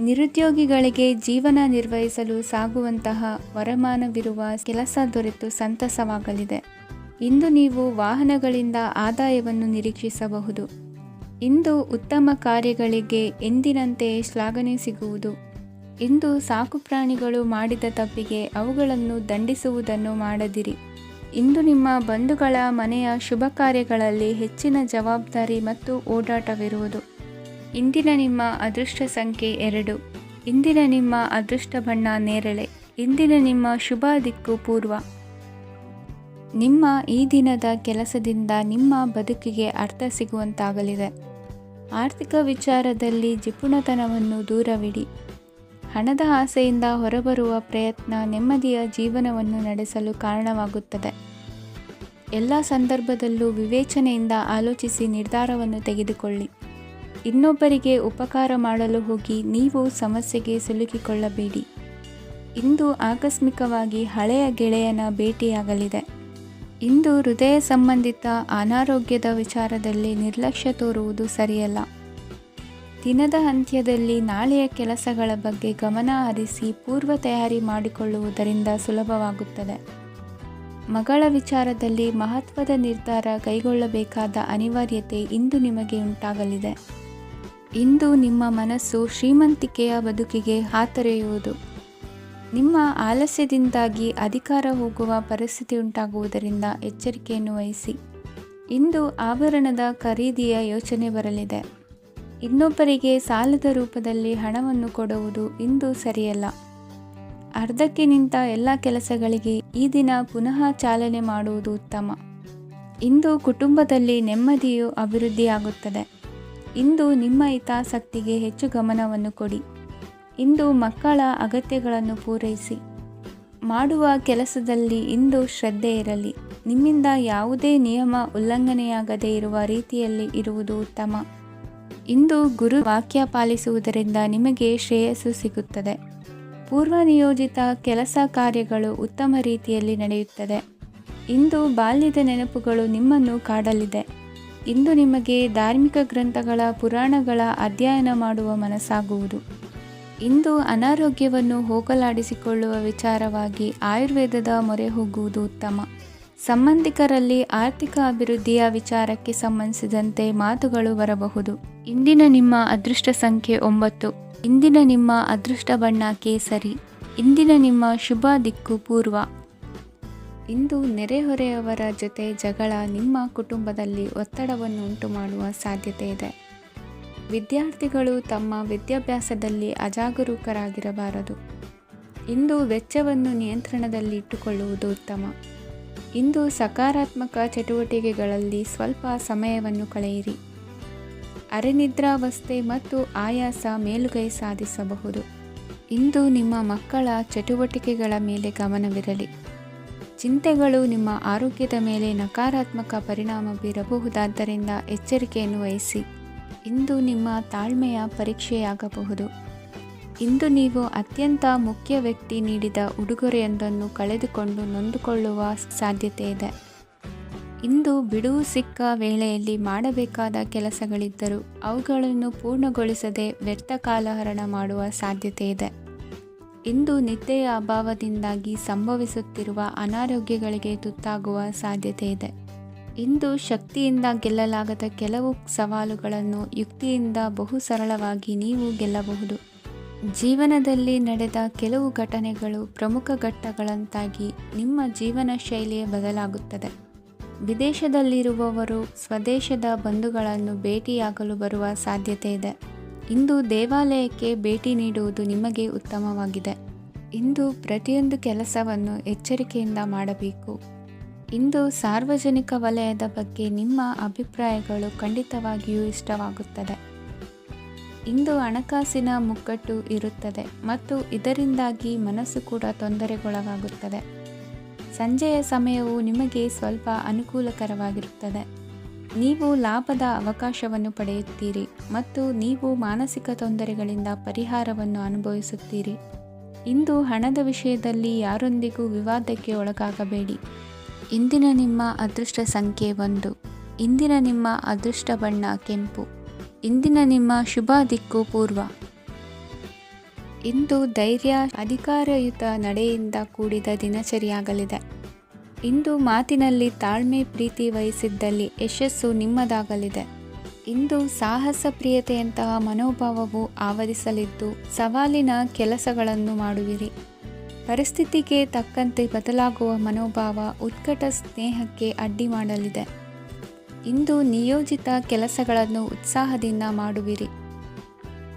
ನಿರುದ್ಯೋಗಿಗಳಿಗೆ ಜೀವನ ನಿರ್ವಹಿಸಲು ಸಾಗುವಂತಹ ವರಮಾನವಿರುವ ಕೆಲಸ ದೊರೆತು ಸಂತಸವಾಗಲಿದೆ. ಇಂದು ನೀವು ವಾಹನಗಳಿಂದ ಆದಾಯವನ್ನು ನಿರೀಕ್ಷಿಸಬಹುದು. ಇಂದು ಉತ್ತಮ ಕಾರ್ಯಗಳಿಗೆ ಎಂದಿನಂತೆ ಶ್ಲಾಘನೆ ಸಿಗುವುದು. ಇಂದು ಸಾಕುಪ್ರಾಣಿಗಳು ಮಾಡಿದ ತಪ್ಪಿಗೆ ಅವುಗಳನ್ನು ದಂಡಿಸುವುದನ್ನು ಮಾಡದಿರಿ. ಇಂದು ನಿಮ್ಮ ಬಂಧುಗಳ ಮನೆಯ ಶುಭ ಕಾರ್ಯಗಳಲ್ಲಿ ಹೆಚ್ಚಿನ ಜವಾಬ್ದಾರಿ ಮತ್ತು ಓಡಾಟವಿರುವುದು. ಇಂದಿನ ನಿಮ್ಮ ಅದೃಷ್ಟ ಸಂಖ್ಯೆ 2. ಇಂದಿನ ನಿಮ್ಮ ಅದೃಷ್ಟ ಬಣ್ಣ ನೇರಳೆ. ಇಂದಿನ ನಿಮ್ಮ ಶುಭ ದಿಕ್ಕು ಪೂರ್ವ. ನಿಮ್ಮ ಈ ದಿನದ ಕೆಲಸದಿಂದ ನಿಮ್ಮ ಬದುಕಿಗೆ ಅರ್ಥ ಸಿಗುವಂತಾಗಲಿದೆ. ಆರ್ಥಿಕ ವಿಚಾರದಲ್ಲಿ ಜಿಪುಣತನವನ್ನು ದೂರವಿಡಿ. ಹಣದ ಆಸೆಯಿಂದ ಹೊರಬರುವ ಪ್ರಯತ್ನ ನೆಮ್ಮದಿಯ ಜೀವನವನ್ನು ನಡೆಸಲು ಕಾರಣವಾಗುತ್ತದೆ. ಎಲ್ಲ ಸಂದರ್ಭದಲ್ಲೂ ವಿವೇಚನೆಯಿಂದ ಆಲೋಚಿಸಿ ನಿರ್ಧಾರವನ್ನು ತೆಗೆದುಕೊಳ್ಳಿ. ಇನ್ನೊಬ್ಬರಿಗೆ ಉಪಕಾರ ಮಾಡಲು ಹೋಗಿ ನೀವು ಸಮಸ್ಯೆಗೆ ಸಿಲುಕಿಕೊಳ್ಳಬೇಡಿ. ಇಂದು ಆಕಸ್ಮಿಕವಾಗಿ ಹಳೆಯ ಗೆಳೆಯನ ಭೇಟಿಯಾಗಲಿದೆ. ಇಂದು ಹೃದಯ ಸಂಬಂಧಿತ ಅನಾರೋಗ್ಯದ ವಿಚಾರದಲ್ಲಿ ನಿರ್ಲಕ್ಷ್ಯ ತೋರುವುದು ಸರಿಯಲ್ಲ. ದಿನದ ಅಂತ್ಯದಲ್ಲಿ ನಾಳೆಯ ಕೆಲಸಗಳ ಬಗ್ಗೆ ಗಮನ ಹರಿಸಿ ಪೂರ್ವ ತಯಾರಿ ಮಾಡಿಕೊಳ್ಳುವುದರಿಂದ ಸುಲಭವಾಗುತ್ತದೆ. ಮಗಳ ವಿಚಾರದಲ್ಲಿ ಮಹತ್ವದ ನಿರ್ಧಾರ ಕೈಗೊಳ್ಳಬೇಕಾದ ಅನಿವಾರ್ಯತೆ ಇಂದು ನಿಮಗೆ ಉಂಟಾಗಲಿದೆ. ಇಂದು ನಿಮ್ಮ ಮನಸ್ಸು ಶ್ರೀಮಂತಿಕೆಯ ಬದುಕಿಗೆ ಹಾತೊರೆಯುವುದು. ನಿಮ್ಮ ಆಲಸ್ಯದಿಂದಾಗಿ ಅಧಿಕಾರ ಹೋಗುವ ಪರಿಸ್ಥಿತಿ ಉಂಟಾಗುವುದರಿಂದ ಎಚ್ಚರಿಕೆಯನ್ನು ವಹಿಸಿ. ಇಂದು ಆಭರಣದ ಖರೀದಿಯ ಯೋಚನೆ ಬರಲಿದೆ. ಇನ್ನೊಬ್ಬರಿಗೆ ಸಾಲದ ರೂಪದಲ್ಲಿ ಹಣವನ್ನು ಕೊಡುವುದು ಇಂದು ಸರಿಯಲ್ಲ. ಅರ್ಧಕ್ಕೆ ನಿಂತ ಎಲ್ಲ ಕೆಲಸಗಳಿಗೆ ಈ ದಿನ ಪುನಃ ಚಾಲನೆ ಮಾಡುವುದು ಉತ್ತಮ. ಇಂದು ಕುಟುಂಬದಲ್ಲಿ ನೆಮ್ಮದಿಯು ಅಭಿವೃದ್ಧಿಯಾಗುತ್ತದೆ. ಇಂದು ನಿಮ್ಮ ಹಿತಾಸಕ್ತಿಗೆ ಹೆಚ್ಚು ಗಮನವನ್ನು ಕೊಡಿ. ಇಂದು ಮಕ್ಕಳ ಅಗತ್ಯಗಳನ್ನು ಪೂರೈಸಿ. ಮಾಡುವ ಕೆಲಸದಲ್ಲಿ ಇಂದು ಶ್ರದ್ಧೆ ಇರಲಿ. ನಿಮ್ಮಿಂದ ಯಾವುದೇ ನಿಯಮ ಉಲ್ಲಂಘನೆಯಾಗದೇ ಇರುವ ರೀತಿಯಲ್ಲಿ ಇರುವುದು ಉತ್ತಮ. ಇಂದು ಗುರು ವಾಕ್ಯ ಪಾಲಿಸುವುದರಿಂದ ನಿಮಗೆ ಶ್ರೇಯಸ್ಸು ಸಿಗುತ್ತದೆ. ಪೂರ್ವ ನಿಯೋಜಿತ ಕೆಲಸ ಕಾರ್ಯಗಳು ಉತ್ತಮ ರೀತಿಯಲ್ಲಿ ನಡೆಯುತ್ತದೆ. ಇಂದು ಬಾಲ್ಯದ ನೆನಪುಗಳು ನಿಮ್ಮನ್ನು ಕಾಡಲಿದೆ. ಇಂದು ನಿಮಗೆ ಧಾರ್ಮಿಕ ಗ್ರಂಥಗಳ ಪುರಾಣಗಳ ಅಧ್ಯಯನ ಮಾಡುವ ಮನಸ್ಸಾಗುವುದು. ಇಂದು ಅನಾರೋಗ್ಯವನ್ನು ಹೋಗಲಾಡಿಸಿಕೊಳ್ಳುವ ವಿಚಾರವಾಗಿ ಆಯುರ್ವೇದದ ಮೊರೆ ಹೋಗುವುದು ಉತ್ತಮ. ಸಂಬಂಧಿಕರಲ್ಲಿ ಆರ್ಥಿಕ ಅಭಿವೃದ್ಧಿಯ ವಿಚಾರಕ್ಕೆ ಸಂಬಂಧಿಸಿದಂತೆ ಮಾತುಗಳು ಬರಬಹುದು. ಇಂದಿನ ನಿಮ್ಮ ಅದೃಷ್ಟ ಸಂಖ್ಯೆ 9. ಇಂದಿನ ನಿಮ್ಮ ಅದೃಷ್ಟ ಬಣ್ಣ ಕೇಸರಿ. ಇಂದಿನ ನಿಮ್ಮ ಶುಭ ದಿಕ್ಕು ಪೂರ್ವ. ಇಂದು ನೆರೆಹೊರೆಯವರ ಜೊತೆ ಜಗಳ ನಿಮ್ಮ ಕುಟುಂಬದಲ್ಲಿ ಒತ್ತಡವನ್ನು ಉಂಟುಮಾಡುವ ಸಾಧ್ಯತೆ ಇದೆ. ವಿದ್ಯಾರ್ಥಿಗಳು ತಮ್ಮ ವಿದ್ಯಾಭ್ಯಾಸದಲ್ಲಿ ಅಜಾಗರೂಕರಾಗಿರಬಾರದು. ಇಂದು ವೆಚ್ಚವನ್ನು ನಿಯಂತ್ರಣದಲ್ಲಿ ಇಟ್ಟುಕೊಳ್ಳುವುದು ಉತ್ತಮ. ಇಂದು ಸಕಾರಾತ್ಮಕ ಚಟುವಟಿಕೆಗಳಲ್ಲಿ ಸ್ವಲ್ಪ ಸಮಯವನ್ನು ಕಳೆಯಿರಿ. ಅರೆನಿದ್ರಾವಸ್ಥೆ ಮತ್ತು ಆಯಾಸ ಮೇಲುಗೈ ಸಾಧಿಸಬಹುದು. ಇಂದು ನಿಮ್ಮ ಮಕ್ಕಳ ಚಟುವಟಿಕೆಗಳ ಮೇಲೆ ಗಮನವಿರಲಿ. ಚಿಂತೆಗಳು ನಿಮ್ಮ ಆರೋಗ್ಯದ ಮೇಲೆ ನಕಾರಾತ್ಮಕ ಪರಿಣಾಮ ಬೀರಬಹುದಾದ್ದರಿಂದ ಎಚ್ಚರಿಕೆಯನ್ನು ವಹಿಸಿ. ಇಂದು ನಿಮ್ಮ ತಾಳ್ಮೆಯ ಪರೀಕ್ಷೆಯಾಗಬಹುದು. ಇಂದು ನೀವು ಅತ್ಯಂತ ಮುಖ್ಯ ವ್ಯಕ್ತಿ ನೀಡಿದ ಉಡುಗೊರೆಯೊಂದನ್ನು ಕಳೆದುಕೊಂಡು ನೊಂದುಕೊಳ್ಳುವ ಸಾಧ್ಯತೆ ಇದೆ. ಇಂದು ಬಿಡುವು ಸಿಕ್ಕ ವೇಳೆಯಲ್ಲಿ ಮಾಡಬೇಕಾದ ಕೆಲಸಗಳಿದ್ದರೂ ಅವುಗಳನ್ನು ಪೂರ್ಣಗೊಳಿಸದೆ ವ್ಯರ್ಥ ಕಾಲಹರಣ ಮಾಡುವ ಸಾಧ್ಯತೆ ಇದೆ. ಇಂದು ನಿದ್ದೆಯ ಅಭಾವದಿಂದಾಗಿ ಸಂಭವಿಸುತ್ತಿರುವ ಅನಾರೋಗ್ಯಗಳಿಗೆ ತುತ್ತಾಗುವ ಸಾಧ್ಯತೆ ಇದೆ. ಇಂದು ಶಕ್ತಿಯಿಂದ ಗೆಲ್ಲಲಾಗದ ಕೆಲವು ಸವಾಲುಗಳನ್ನು ಯುಕ್ತಿಯಿಂದ ಬಹು ಸರಳವಾಗಿ ನೀವು ಗೆಲ್ಲಬಹುದು. ಜೀವನದಲ್ಲಿ ನಡೆದ ಕೆಲವು ಘಟನೆಗಳು ಪ್ರಮುಖ ಘಟ್ಟಗಳಂತಾಗಿ ನಿಮ್ಮ ಜೀವನ ಶೈಲಿಯೇ ಬದಲಾಗುತ್ತದೆ. ವಿದೇಶದಲ್ಲಿರುವವರು ಸ್ವದೇಶದ ಬಂಧುಗಳನ್ನು ಭೇಟಿಯಾಗಲು ಬರುವ ಸಾಧ್ಯತೆ ಇದೆ. ಇಂದು ದೇವಾಲಯಕ್ಕೆ ಭೇಟಿ ನೀಡುವುದು ನಿಮಗೆ ಉತ್ತಮವಾಗಿದೆ. ಇಂದು ಪ್ರತಿಯೊಂದು ಕೆಲಸವನ್ನು ಎಚ್ಚರಿಕೆಯಿಂದ ಮಾಡಬೇಕು. ಇಂದು ಸಾರ್ವಜನಿಕ ವಲಯದ ಬಗ್ಗೆ ನಿಮ್ಮ ಅಭಿಪ್ರಾಯಗಳು ಖಂಡಿತವಾಗಿಯೂ ಇಷ್ಟವಾಗುತ್ತದೆ. ಇಂದು ಹಣಕಾಸಿನ ಮುಗ್ಗಟ್ಟು ಇರುತ್ತದೆ ಮತ್ತು ಇದರಿಂದಾಗಿ ಮನಸ್ಸು ಕೂಡ ತೊಂದರೆಗೊಳಗಾಗುತ್ತದೆ. ಸಂಜೆಯ ಸಮಯವು ನಿಮಗೆ ಸ್ವಲ್ಪ ಅನುಕೂಲಕರವಾಗಿರುತ್ತದೆ. ನೀವು ಲಾಭದ ಅವಕಾಶವನ್ನು ಪಡೆಯುತ್ತೀರಿ ಮತ್ತು ನೀವು ಮಾನಸಿಕ ತೊಂದರೆಗಳಿಂದ ಪರಿಹಾರವನ್ನು ಅನುಭವಿಸುತ್ತೀರಿ. ಇಂದು ಹಣದ ವಿಷಯದಲ್ಲಿ ಯಾರೊಂದಿಗೂ ವಿವಾದಕ್ಕೆ ಒಳಗಾಗಬೇಡಿ. ಇಂದಿನ ನಿಮ್ಮ ಅದೃಷ್ಟ ಸಂಖ್ಯೆ 1. ಇಂದಿನ ನಿಮ್ಮ ಅದೃಷ್ಟ ಬಣ್ಣ ಕೆಂಪು. ಇಂದಿನ ನಿಮ್ಮ ಶುಭ ದಿಕ್ಕು ಪೂರ್ವ. ಇಂದು ಧೈರ್ಯ, ಅಧಿಕಾರಯುತ ನಡೆಯಿಂದ ಕೂಡಿದ ದಿನಚರಿಯಾಗಲಿದೆ. ಇಂದು ಮಾತಿನಲ್ಲಿ ತಾಳ್ಮೆ, ಪ್ರೀತಿ ವಹಿಸಿದ್ದಲ್ಲಿ ಯಶಸ್ಸು ನಿಮ್ಮದಾಗಲಿದೆ. ಇಂದು ಸಾಹಸ ಪ್ರಿಯತೆಯಂತಹ ಮನೋಭಾವವು ಆವರಿಸಲಿದ್ದು ಸವಾಲಿನ ಕೆಲಸಗಳನ್ನು ಮಾಡುವಿರಿ. ಪರಿಸ್ಥಿತಿಗೆ ತಕ್ಕಂತೆ ಬದಲಾಗುವ ಮನೋಭಾವ ಉತ್ಕಟ ಸ್ನೇಹಕ್ಕೆ ಅಡ್ಡಿ ಮಾಡಲಿದೆ. ಇಂದು ನಿಯೋಜಿತ ಕೆಲಸಗಳನ್ನು ಉತ್ಸಾಹದಿಂದ ಮಾಡುವಿರಿ.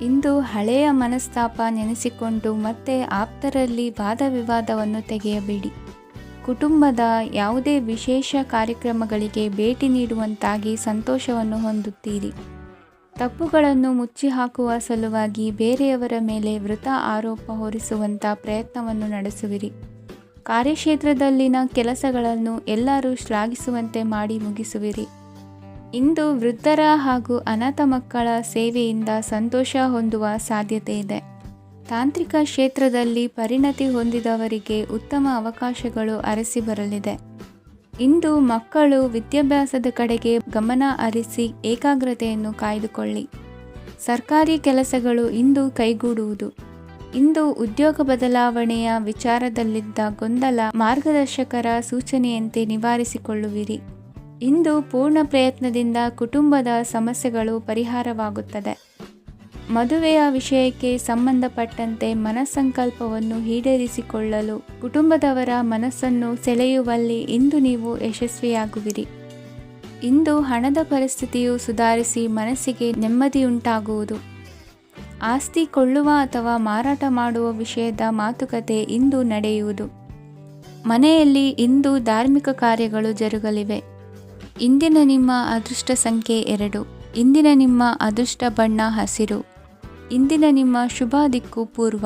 ಇಂದು ಹಳೆಯ ಮನಸ್ತಾಪ ನೆನೆಸಿಕೊಂಡು ಮತ್ತೆ ಆಪ್ತರಲ್ಲಿ ವಾದ ವಿವಾದವನ್ನು ತೆಗೆಯಬೇಡಿ. ಕುಟುಂಬದ ಯಾವುದೇ ವಿಶೇಷ ಕಾರ್ಯಕ್ರಮಗಳಿಗೆ ಭೇಟಿ ನೀಡುವಂತಾಗಿ ಸಂತೋಷವನ್ನು ಹೊಂದುತ್ತೀರಿ. ತಪ್ಪುಗಳನ್ನು ಮುಚ್ಚಿಹಾಕುವ ಸಲುವಾಗಿ ಬೇರೆಯವರ ಮೇಲೆ ವೃಥಾ ಆರೋಪ ಹೊರಿಸುವಂಥ ಪ್ರಯತ್ನವನ್ನು ನಡೆಸುವಿರಿ. ಕಾರ್ಯಕ್ಷೇತ್ರದಲ್ಲಿನ ಕೆಲಸಗಳನ್ನು ಎಲ್ಲರೂ ಶ್ಲಾಘಿಸುವಂತೆ ಮಾಡಿ ಮುಗಿಸುವಿರಿ. ಇಂದು ವೃದ್ಧರ ಹಾಗೂ ಅನಾಥ ಮಕ್ಕಳ ಸೇವೆಯಿಂದ ಸಂತೋಷ ಹೊಂದುವ ಸಾಧ್ಯತೆ ಇದೆ. ತಾಂತ್ರಿಕ ಕ್ಷೇತ್ರದಲ್ಲಿ ಪರಿಣತಿ ಹೊಂದಿದವರಿಗೆ ಉತ್ತಮ ಅವಕಾಶಗಳು ಅರಸಿ ಬರಲಿದೆ. ಇಂದು ಮಕ್ಕಳು ವಿದ್ಯಾಭ್ಯಾಸದ ಕಡೆಗೆ ಗಮನ ಹರಿಸಿ ಏಕಾಗ್ರತೆಯನ್ನು ಕಾಯ್ದುಕೊಳ್ಳಿ. ಸರ್ಕಾರಿ ಕೆಲಸಗಳು ಇಂದು ಕೈಗೂಡುವುದು. ಇಂದು ಉದ್ಯೋಗ ಬದಲಾವಣೆಯ ವಿಚಾರದಲ್ಲಿದ್ದ ಗೊಂದಲ ಮಾರ್ಗದರ್ಶಕರ ಸೂಚನೆಯಂತೆ ನಿವಾರಿಸಿಕೊಳ್ಳುವಿರಿ. ಇಂದು ಪೂರ್ಣ ಪ್ರಯತ್ನದಿಂದ ಕುಟುಂಬದ ಸಮಸ್ಯೆಗಳು ಪರಿಹಾರವಾಗುತ್ತದೆ. ಮದುವೆಯ ವಿಷಯಕ್ಕೆ ಸಂಬಂಧಪಟ್ಟಂತೆ ಮನಸ್ಸಂಕಲ್ಪವನ್ನು ಈಡೇರಿಸಿಕೊಳ್ಳಲು ಕುಟುಂಬದವರ ಮನಸ್ಸನ್ನು ಸೆಳೆಯುವಲ್ಲಿ ಇಂದು ನೀವು ಯಶಸ್ವಿಯಾಗುವಿರಿ. ಇಂದು ಹಣದ ಪರಿಸ್ಥಿತಿಯು ಸುಧಾರಿಸಿ ಮನಸ್ಸಿಗೆ ನೆಮ್ಮದಿಯುಂಟಾಗುವುದು. ಆಸ್ತಿ ಕೊಳ್ಳುವ ಅಥವಾ ಮಾರಾಟ ಮಾಡುವ ವಿಷಯದ ಮಾತುಕತೆ ಇಂದು ನಡೆಯುವುದು. ಮನೆಯಲ್ಲಿ ಇಂದು ಧಾರ್ಮಿಕ ಕಾರ್ಯಗಳು ಜರುಗಲಿವೆ. ಇಂದಿನ ನಿಮ್ಮ ಅದೃಷ್ಟ ಸಂಖ್ಯೆ 2. ಇಂದಿನ ನಿಮ್ಮ ಅದೃಷ್ಟ ಬಣ್ಣ ಹಸಿರು. ಇಂದಿನ ನಿಮ್ಮ ಶುಭ ದಿಕ್ಕು ಪೂರ್ವ.